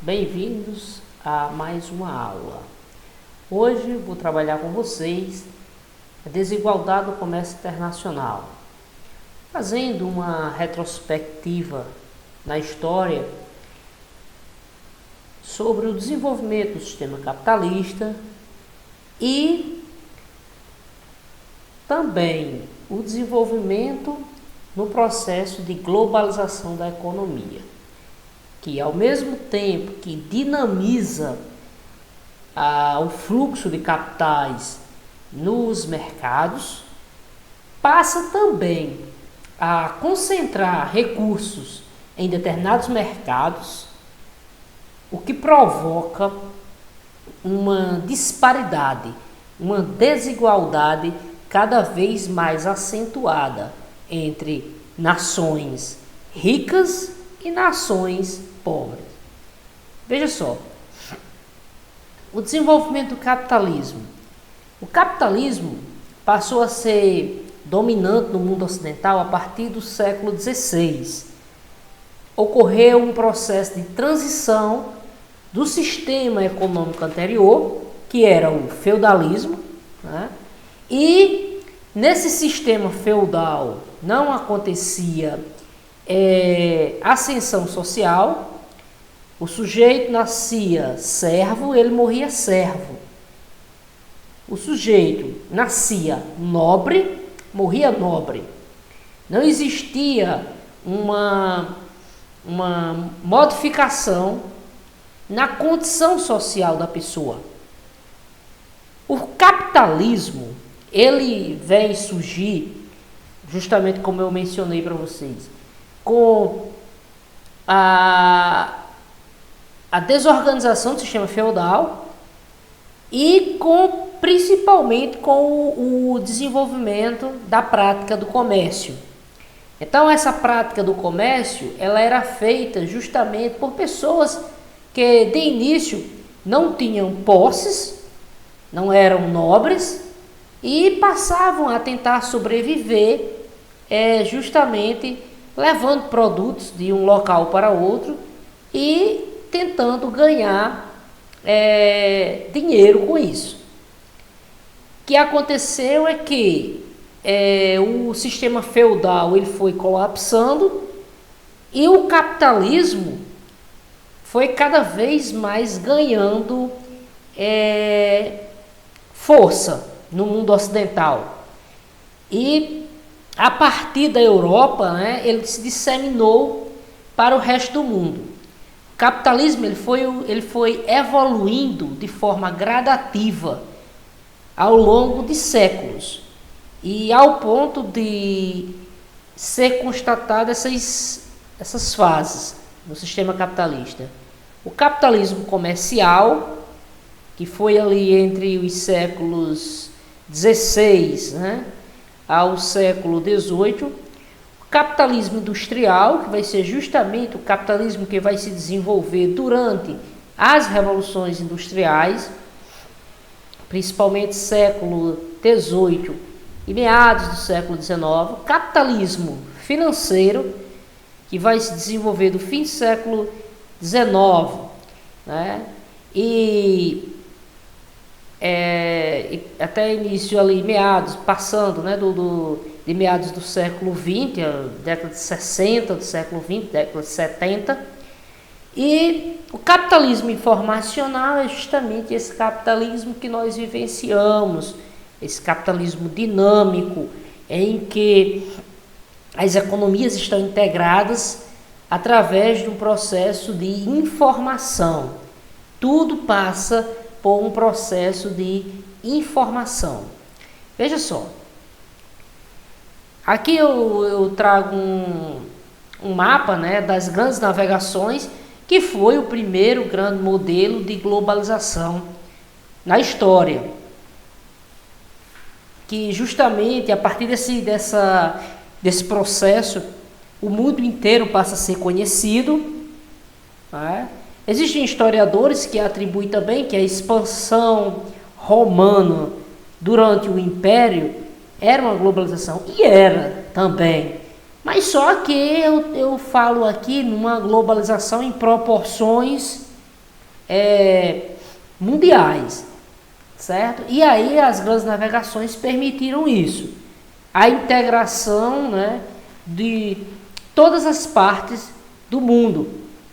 Bem-vindos a mais uma aula. Hoje vou trabalhar com vocês a desigualdade do comércio internacional, fazendo uma retrospectiva na história sobre o desenvolvimento do sistema capitalista e também o desenvolvimento no processo de globalização da economia, que ao mesmo tempo que dinamiza o fluxo de capitais nos mercados, passa também a concentrar recursos em determinados mercados, o que provoca uma disparidade, uma desigualdade cada vez mais acentuada entre nações ricas e nações pobres. Veja só, o desenvolvimento do capitalismo. O capitalismo passou a ser dominante no mundo ocidental a partir do século XVI. Ocorreu um processo de transição do sistema econômico anterior, que era o feudalismo, né? E nesse sistema feudal não acontecia ascensão social. O sujeito nascia servo, ele morria servo. O sujeito nascia nobre, morria nobre. Não existia uma modificação na condição social da pessoa. O capitalismo, ele vem surgir, justamente como eu mencionei para vocês, com a desorganização do sistema feudal e principalmente com o desenvolvimento da prática do comércio. Então essa prática do comércio, ela era feita justamente por pessoas que de início não tinham posses, não eram nobres e passavam a tentar sobreviver justamente levando produtos de um local para outro e tentando ganhar dinheiro com isso. O que aconteceu é que o sistema feudal ele foi colapsando e o capitalismo foi cada vez mais ganhando força no mundo ocidental. E a partir da Europa, né, ele se disseminou para o resto do mundo. O capitalismo ele foi evoluindo de forma gradativa ao longo de séculos e ao ponto de ser constatada essas fases no sistema capitalista. O capitalismo comercial, que foi ali entre os séculos XVI, né, ao século XVIII, o capitalismo industrial, que vai ser justamente o capitalismo que vai se desenvolver durante as revoluções industriais, principalmente século XVIII e meados do século XIX, o capitalismo financeiro, que vai se desenvolver do fim do século XIX, né? E até início ali, passando, né, de meados do século XX, década de 60 do século XX, década de 70. E o capitalismo informacional é justamente esse capitalismo que nós vivenciamos, esse capitalismo dinâmico, em que as economias estão integradas através de um processo de informação. Tudo passa por um processo de informação. Veja só, aqui eu trago um mapa, né, das grandes navegações, que foi o primeiro grande modelo de globalização na história, que justamente a partir desse processo o mundo inteiro passa a ser conhecido, né? Existem historiadores que atribuem também que a expansão romana durante o Império era uma globalização, e era também. Mas só que eu falo aqui numa globalização em proporções mundiais, certo? E aí as grandes navegações permitiram isso, a integração, né, de todas as partes do mundo,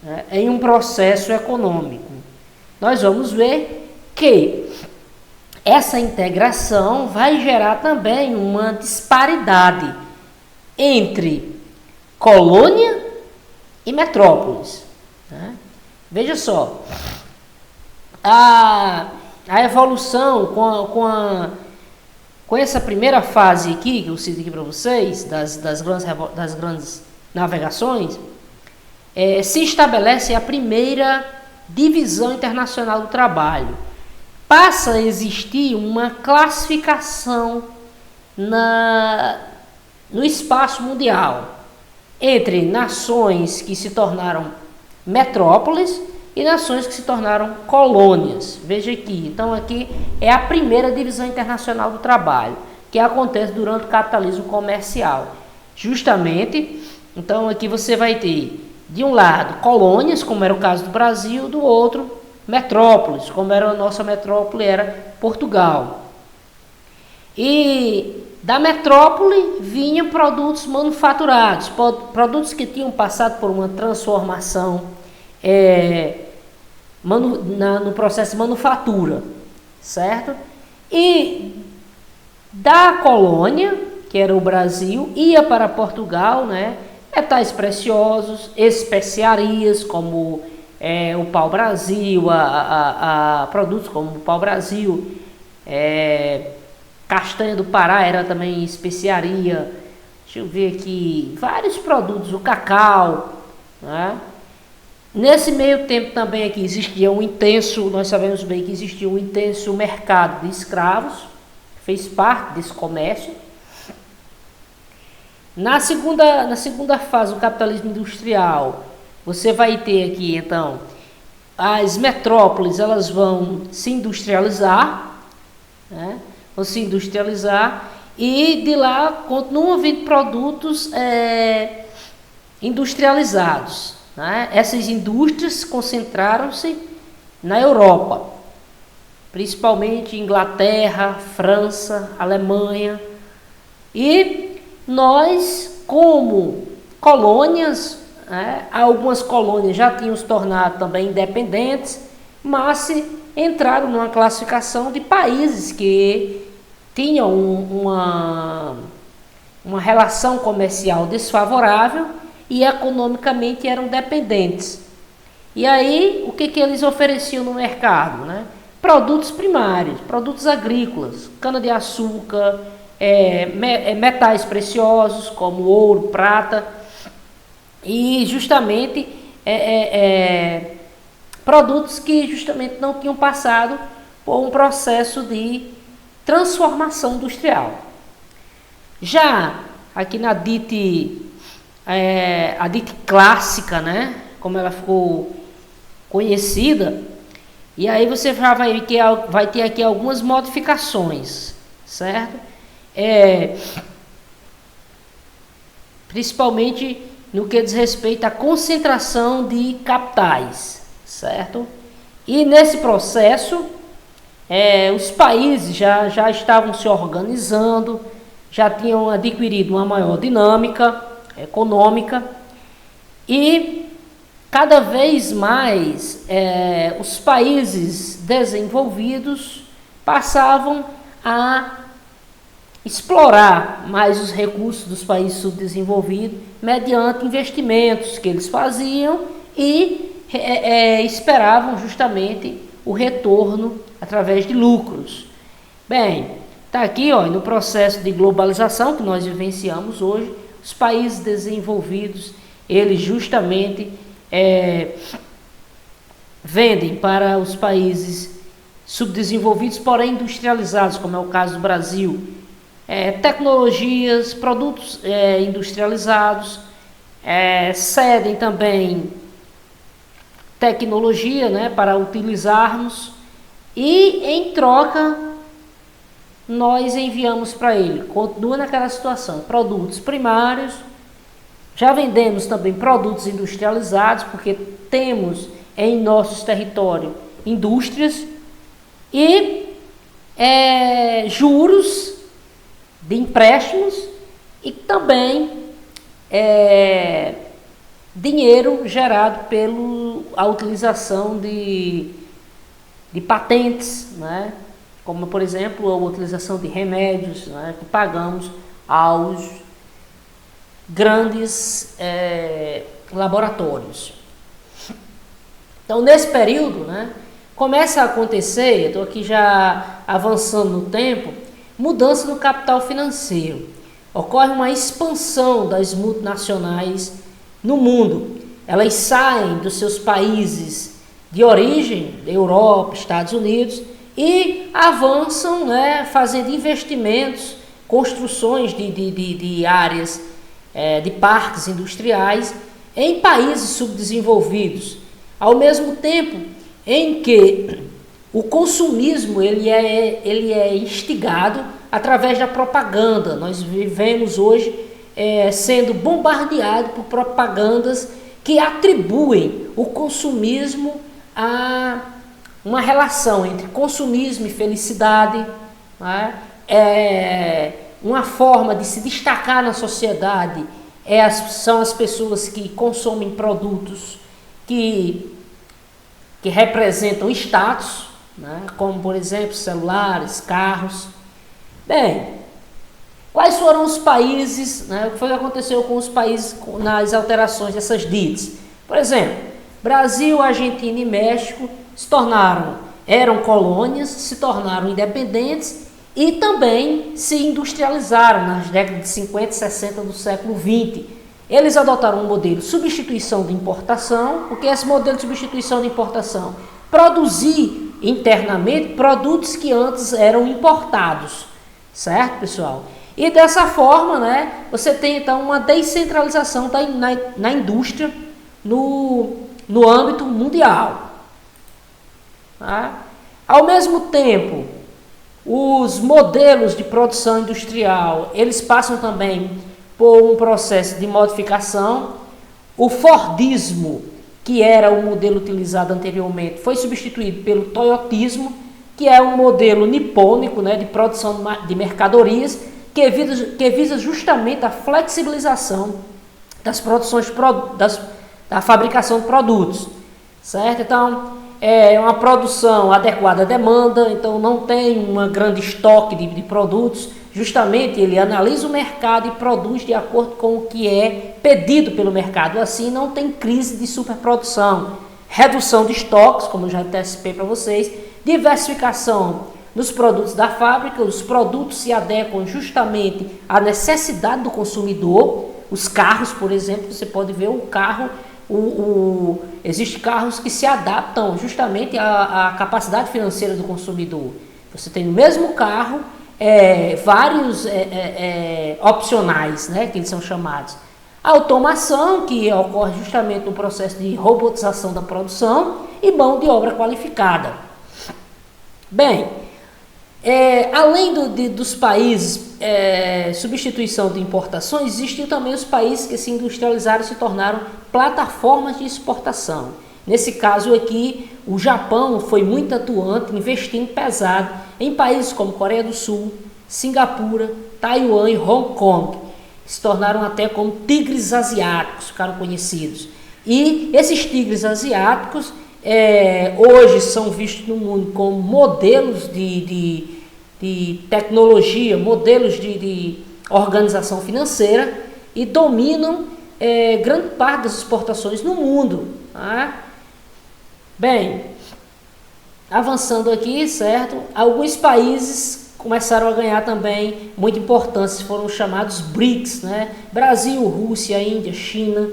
né, em um processo econômico. Nós vamos ver que essa integração vai gerar também uma disparidade entre colônia e metrópoles, né? Veja só, a evolução com essa primeira fase aqui, que eu cito aqui para vocês, das grandes navegações, se estabelece a primeira divisão internacional do trabalho. Passa a existir uma classificação no espaço mundial entre nações que se tornaram metrópoles e nações que se tornaram colônias. Veja aqui, então aqui é a primeira divisão internacional do trabalho, que acontece durante o capitalismo comercial. Justamente, então aqui você vai ter, de um lado, colônias, como era o caso do Brasil, do outro, metrópoles, como era a nossa metrópole, era Portugal. E da metrópole vinham produtos manufaturados, produtos que tinham passado por uma transformação no processo de manufatura, certo? E da colônia, que era o Brasil, ia para Portugal, né, metais preciosos, especiarias como o pau-brasil, produtos como o pau-brasil, castanha do Pará era também especiaria, deixa eu ver aqui, vários produtos, o cacau, né? Nesse meio tempo também aqui existia nós sabemos bem que existia um intenso mercado de escravos, fez parte desse comércio. Na segunda fase do capitalismo industrial, você vai ter aqui, então, as metrópoles, elas vão se industrializar, né? Vão se industrializar, e de lá continuam vindo produtos industrializados, né? Essas indústrias concentraram-se na Europa, principalmente Inglaterra, França, Alemanha, e nós, como colônias, algumas colônias já tinham se tornado também independentes, mas entraram numa classificação de países que tinham uma relação comercial desfavorável e economicamente eram dependentes. E aí, o que eles ofereciam no mercado, né? Produtos primários, produtos agrícolas, cana-de-açúcar, metais preciosos como ouro, prata, e justamente produtos que justamente não tinham passado por um processo de transformação industrial. Já aqui na a dite clássica, né, como ela ficou conhecida, e aí você já vai ter aqui algumas modificações, certo? Principalmente no que diz respeito à concentração de capitais, certo? E nesse processo, os países já estavam se organizando, já tinham adquirido uma maior dinâmica econômica, e cada vez mais os países desenvolvidos passavam a explorar mais os recursos dos países subdesenvolvidos mediante investimentos que eles faziam e esperavam justamente o retorno através de lucros. Bem, está aqui, ó, no processo de globalização que nós vivenciamos hoje, os países desenvolvidos, eles justamente vendem para os países subdesenvolvidos, porém industrializados, como é o caso do Brasil, tecnologias, produtos industrializados, cedem também tecnologia, né, para utilizarmos, e em troca nós enviamos para ele, continua naquela situação, produtos primários, já vendemos também produtos industrializados, porque temos em nossos territórios indústrias e juros de empréstimos e também dinheiro gerado pela utilização de patentes, né? Como, por exemplo, a utilização de remédios, né, que pagamos aos grandes laboratórios. Então, nesse período, né, começa a acontecer, estou aqui já avançando no tempo, mudança no capital financeiro. Ocorre uma expansão das multinacionais no mundo. Elas saem dos seus países de origem, Europa, Estados Unidos, e avançam, né, fazendo investimentos, construções de áreas, de parques industriais em países subdesenvolvidos. Ao mesmo tempo em que o consumismo ele é instigado através da propaganda. Nós vivemos hoje sendo bombardeado por propagandas que atribuem o consumismo a uma relação entre consumismo e felicidade, né? Uma forma de se destacar na sociedade são as pessoas que consomem produtos que representam status, né? Como, por exemplo, celulares, carros. Bem, quais foram os países, né? O que foi que aconteceu com os países nas alterações dessas DITs? Por exemplo, Brasil, Argentina e México eram colônias, se tornaram independentes e também se industrializaram nas décadas de 50 e 60 do século XX. Eles adotaram um modelo de substituição de importação. O que é esse modelo de substituição de importação? Produzir internamente produtos que antes eram importados, certo, pessoal? E dessa forma, né, você tem então uma descentralização na indústria no âmbito mundial. Tá? Ao mesmo tempo, os modelos de produção industrial, eles passam também por um processo de modificação. O Fordismo, que era o modelo utilizado anteriormente, foi substituído pelo Toyotismo, que é um modelo nipônico, né, de produção de mercadorias, que visa justamente a flexibilização das produções, da fabricação de produtos, certo? Então, é uma produção adequada à demanda, então não tem um grande estoque de produtos, justamente ele analisa o mercado e produz de acordo com o que é pedido pelo mercado, assim não tem crise de superprodução, redução de estoques, como eu já antecipei para vocês, diversificação nos produtos da fábrica, os produtos se adequam justamente à necessidade do consumidor. Os carros, por exemplo, você pode ver o carro, existem carros que se adaptam justamente à capacidade financeira do consumidor. Você tem no mesmo carro vários opcionais, né, que eles são chamados. A automação, que ocorre justamente no processo de robotização da produção, e mão de obra qualificada. Bem, além dos países substituição de importações, existem também os países que se industrializaram e se tornaram plataformas de exportação. Nesse caso aqui, o Japão foi muito atuante, investindo pesado em países como Coreia do Sul, Singapura, Taiwan e Hong Kong. Se tornaram até como tigres asiáticos, ficaram conhecidos. E esses tigres asiáticos hoje são vistos no mundo como modelos de tecnologia, modelos de organização financeira e dominam grande parte das exportações no mundo. Tá? Bem, avançando aqui, certo? Alguns países começaram a ganhar também muita importância, foram os chamados BRICS, né? Brasil, Rússia, Índia, China,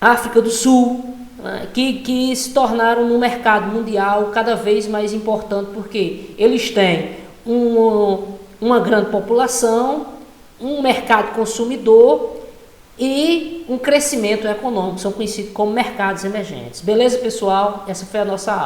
África do Sul, né? que se tornaram no mercado mundial cada vez mais importante, porque eles têm uma grande população, um mercado consumidor e um crescimento econômico, são conhecidos como mercados emergentes. Beleza, pessoal? Essa foi a nossa aula.